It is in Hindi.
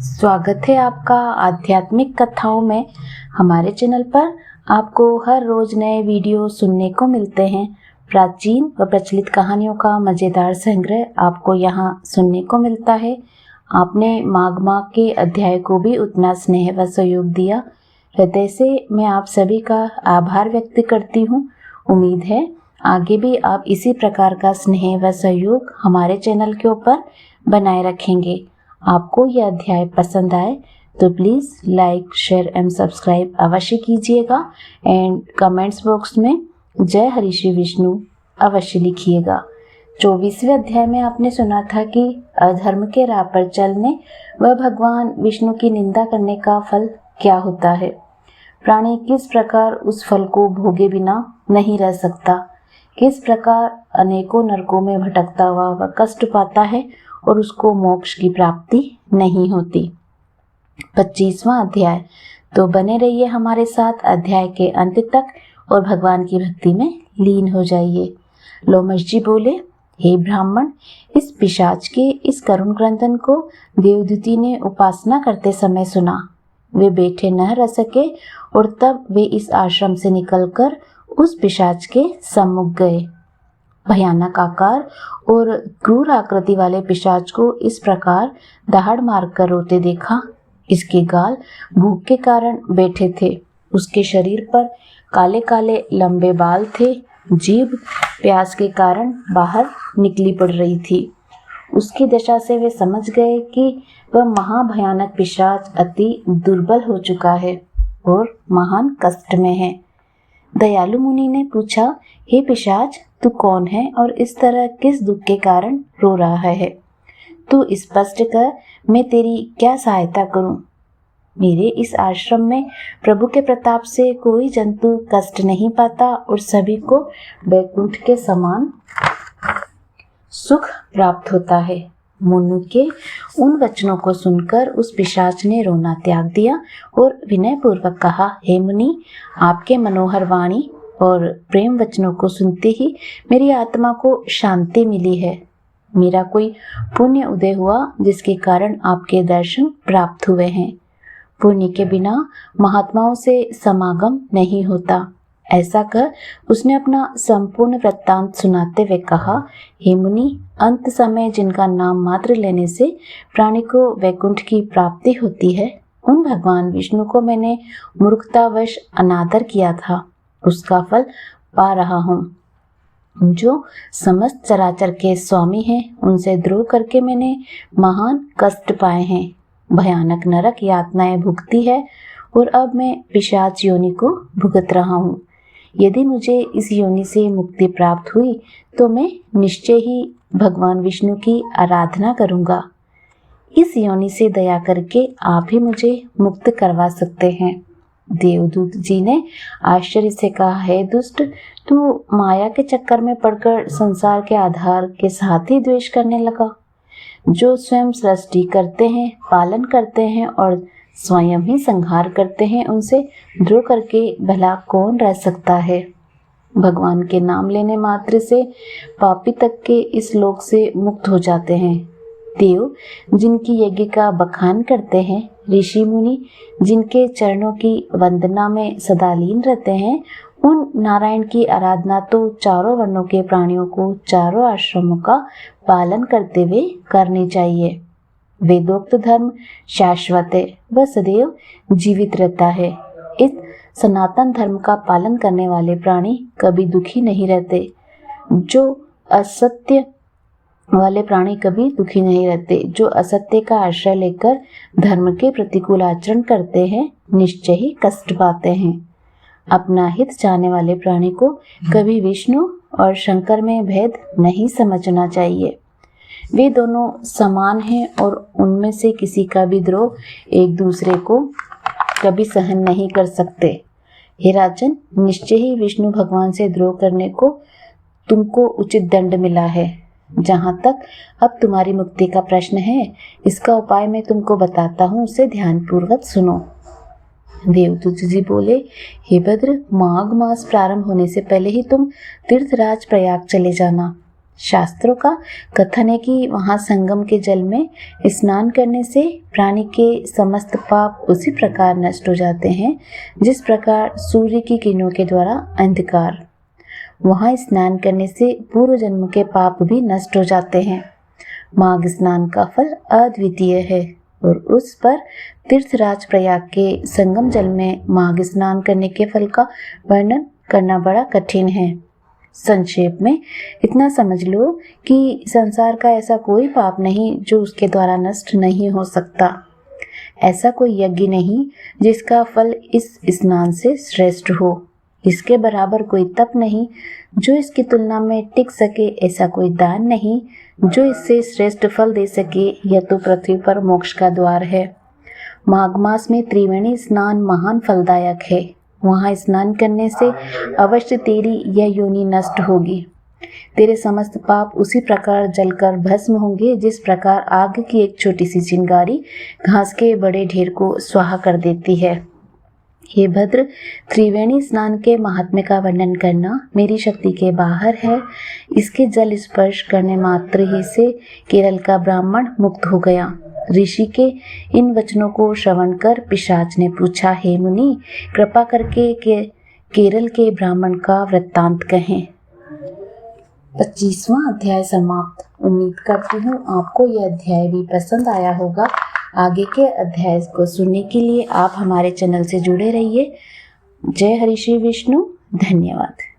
स्वागत है आपका आध्यात्मिक कथाओं में। हमारे चैनल पर आपको हर रोज नए वीडियो सुनने को मिलते हैं। प्राचीन व प्रचलित कहानियों का मजेदार संग्रह आपको यहाँ सुनने को मिलता है। आपने माघ माह के अध्याय को भी उतना स्नेह व सहयोग दिया। हृदय से मैं आप सभी का आभार व्यक्त करती हूँ। उम्मीद है आगे भी आप इसी प्रकार का स्नेह व सहयोग हमारे चैनल के ऊपर बनाए रखेंगे। आपको यह अध्याय पसंद आए तो please like, share and subscribe अवश्य कीजिएगा एंड कमेंट्स बॉक्स में जय हरि श्री विष्णु अवश्य लिखिएगा। 24वें अध्याय में आपने सुना था कि अधर्म के राह पर चलने व भगवान विष्णु की निंदा करने का फल क्या होता है। प्राणी किस प्रकार उस फल को भोगे बिना नहीं रह सकता, किस प्रकार अनेकों नरकों में भटकता हुआ वह कष्ट पाता है और उसको मोक्ष की प्राप्ति नहीं होती। 25वां अध्याय। तो बने रहिए हमारे साथ अध्याय के अंत तक और भगवान की भक्ति में लीन हो जाइए। लोमश जी बोले, हे ब्राह्मण, इस पिशाच के इस करुण क्रंदन को देवदूती ने उपासना करते समय सुना। वे बैठे न रह सके और तब वे इस आश्रम से निकलकर उस पिशाच के सम्मुख गए। भयानक आकार और क्रूर आकृति वाले पिशाच को इस प्रकार दहाड़ मारकर रोते देखा। इसके गाल भूख के कारण बैठे थे। उसके शरीर पर काले काले लंबे बाल थे। जीभ प्यास के कारण बाहर निकली पड़ रही थी। उसकी दशा से वे समझ गए कि वह महाभयानक पिशाच अति दुर्बल हो चुका है और महान कष्ट में है। दयालु मुनि ने पूछा, हे पिशाच, तू कौन है और इस तरह किस दुख के कारण रो रहा है? तू स्पष्ट कर, मैं तेरी क्या सहायता करूं? मेरे इस आश्रम में प्रभु के प्रताप से कोई जंतु कष्ट नहीं पाता और सभी को वैकुंठ के समान सुख प्राप्त होता है। मुनि के उन वचनों को सुनकर उस पिशाच ने रोना त्याग दिया और विनय पूर्वक कहा, हे मुनि, आपके मनोहर वाणी और प्रेम वचनों को सुनते ही मेरी आत्मा को शांति मिली है। मेरा कोई पुण्य उदय हुआ जिसके कारण आपके दर्शन प्राप्त हुए हैं। पुण्य के बिना महात्माओं से समागम नहीं होता। ऐसा कर उसने अपना संपूर्ण वृत्तांत सुनाते हुए कहा, हे मुनि, अंत समय जिनका नाम मात्र लेने से प्राणी को वैकुंठ की प्राप्ति होती है, उन भगवान विष्णु को मैंने मूर्खतावश अनादर किया था। उसका फल पा रहा हूँ। जो समस्त चराचर के स्वामी हैं, उनसे द्रोह करके मैंने महान कष्ट पाए हैं। भयानक नरक यातनाएं भुगती है और अब मैं पिशाच योनि को भुगत रहा हूँ। यदि मुझे इस योनि से मुक्ति प्राप्त हुई तो मैं निश्चय ही भगवान विष्णु की आराधना करूँगा। इस योनि से दया करके आप ही मुझे मुक्त करवा सकते हैं। देवदूत जी ने आश्चर्य से कहा, हे दुष्ट, तू माया के चक्कर में पड़कर संसार के आधार के साथ ही द्वेष करने लगा। जो स्वयं सृष्टि करते हैं, पालन करते हैं और स्वयं ही संहार करते हैं, उनसे द्रोह करके भला कौन रह सकता है? भगवान के नाम लेने मात्र से पापी तक के इस लोक से मुक्त हो जाते हैं। देव जिनकी यज्ञ का बखान करते हैं, ऋषि मुनि जिनके चरणों की वंदना में सदा लीन रहते हैं, उन नारायण की आराधना तो चारों वर्णों के प्राणियों को चारों आश्रमों का पालन करते हुए करनी चाहिए। वेदोक्त धर्म शाश्वत है, वह सदैव जीवित रहता है। इस सनातन धर्म का पालन करने वाले प्राणी कभी दुखी नहीं रहते। जो असत्य वाले प्राणी कभी दुखी नहीं रहते। जो असत्य का आश्रय लेकर धर्म के प्रतिकूल आचरण करते हैं, निश्चय ही कष्ट पाते हैं। अपना हित चाहने वाले प्राणी को कभी विष्णु और शंकर में भेद नहीं समझना चाहिए। वे दोनों समान हैं और उनमें से किसी का भी द्रोह एक दूसरे को कभी सहन नहीं कर सकते। हे राजन, निश्चय ही विष्णु भगवान से द्रोह करने को तुमको उचित दंड मिला है। जहाँ तक अब तुम्हारी मुक्ति का प्रश्न है, इसका उपाय मैं तुमको बताता हूँ, उसे ध्यानपूर्वक सुनो। देवदूत जी बोले, हे भद्र, माघ मास प्रारंभ होने से पहले ही तुम तीर्थराज प्रयाग चले जाना। शास्त्रों का कथन है कि वहां संगम के जल में स्नान करने से प्राणी के समस्त पाप उसी प्रकार नष्ट हो जाते हैं जिस प्रकार सूर्य की किरणों के द्वारा अंधकार। वहां स्नान करने से पूर्व जन्म के पाप भी नष्ट हो जाते हैं। माघ स्नान का फल अद्वितीय है और उस पर तीर्थराज प्रयाग के संगम जल में माघ स्नान करने के फल का वर्णन करना बड़ा कठिन है। संक्षेप में इतना समझ लो कि संसार का ऐसा कोई पाप नहीं जो उसके द्वारा नष्ट नहीं हो सकता। ऐसा कोई यज्ञ नहीं जिसका फल इस स्नान से श्रेष्ठ हो। इसके बराबर कोई तप नहीं जो इसकी तुलना में टिक सके। ऐसा कोई दान नहीं जो इससे श्रेष्ठ फल दे सके। यह तो पृथ्वी पर मोक्ष का द्वार है। माघ मास में त्रिवेणी स्नान महान फलदायक है। वहां स्नान करने से अवश्य तेरी यह योनि नष्ट होगी। तेरे समस्त पाप उसी प्रकार जलकर भस्म होंगे जिस प्रकार आग की एक छोटी सी चिंगारी घास के बड़े ढेर को स्वाहा कर देती है। हे भद्र, त्रिवेणी स्नान के महात्म्य का वर्णन करना मेरी शक्ति के बाहर है। इसके जल स्पर्श करने मात्र ही से केरल का ब्राह्मण मुक्त हो गया। ऋषि के इन वचनों को श्रवण कर पिशाच ने पूछा, हे मुनि, कृपा करके केरल के ब्राह्मण का वृत्तांत कहें। 25वां अध्याय समाप्त। उम्मीद करती हूँ आपको यह अध्याय भी पसंद आया होगा। आगे के अध्याय को सुनने के लिए आप हमारे चैनल से जुड़े रहिए। जय हरि श्री विष्णु। धन्यवाद।